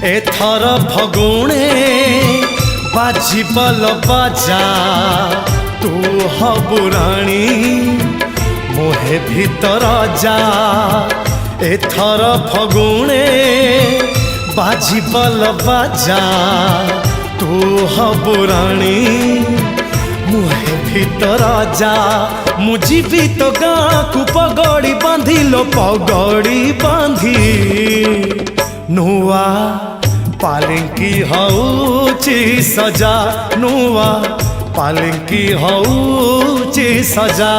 एथर फगुणे बाजिबल बाजा तू हबु राणी मोहे भीतर जा। एथर फगुणे बाजिबल बाजा तू हबु राणी मुहे भीतर जा। मु जीवी तो गाँ को पगड़ी बांधी लो पगड़ी बांधी नुआ पालिंकी हऊची सजा नुआ पालिंकी हऊची सजा।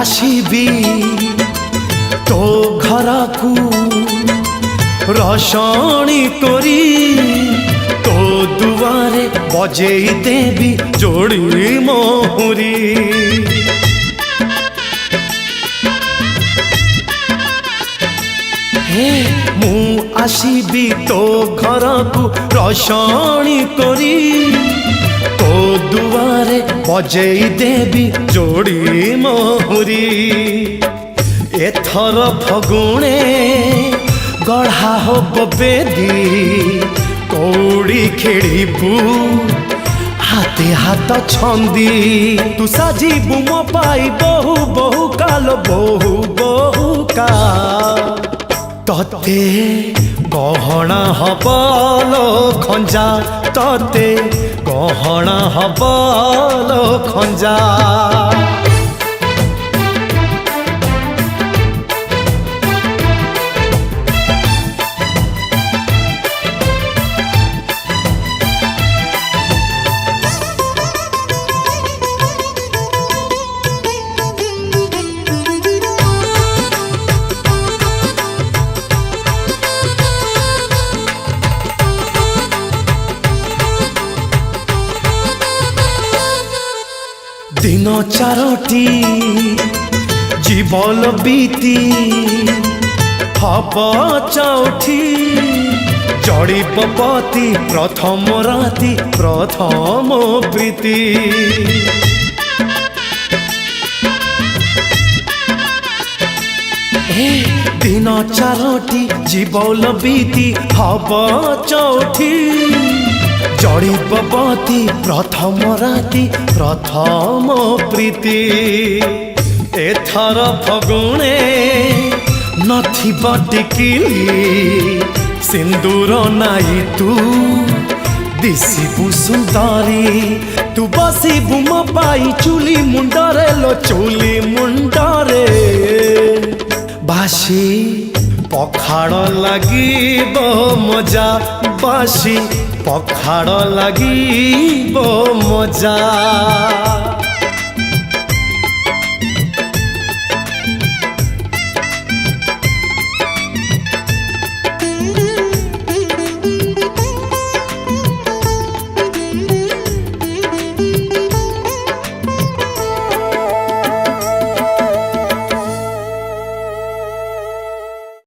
आसीबी तो घर को रसणी करी तो दुआरे बजेई देवी जोड़ी मोहरी। मु आसीबी तो घर को रसणी करी तो दुआरे बजेई देवी जोड़ी मोहरी। एथर फगुणे गढ़ा हो बेदी कौड़ी खेड़बू हाथे हाथ छंदी तू साजिबू मो पाई बहु बहु काल बहु बहु का तते गहना हबलो खंजा तते गहना हबलो खंजा। दिन चारोटी जीवन बीती हब चौठी जड़ीपति प्रथम राति प्रथम प्रीति। दिन चारोटी जीवन बीती हब चौठी जड़ीपति प्रथम राति प्रथम प्रीति। एथर फगुणे नथिबा टिकिली सिंदूर नाई तू दिसिबु सुंदरी तू बसिबु मो पाई चुली मुंडरे लो चुली मुंडरे। बासी पखाड़ लागिब मजा बासी पखाड़ लागिब मजा।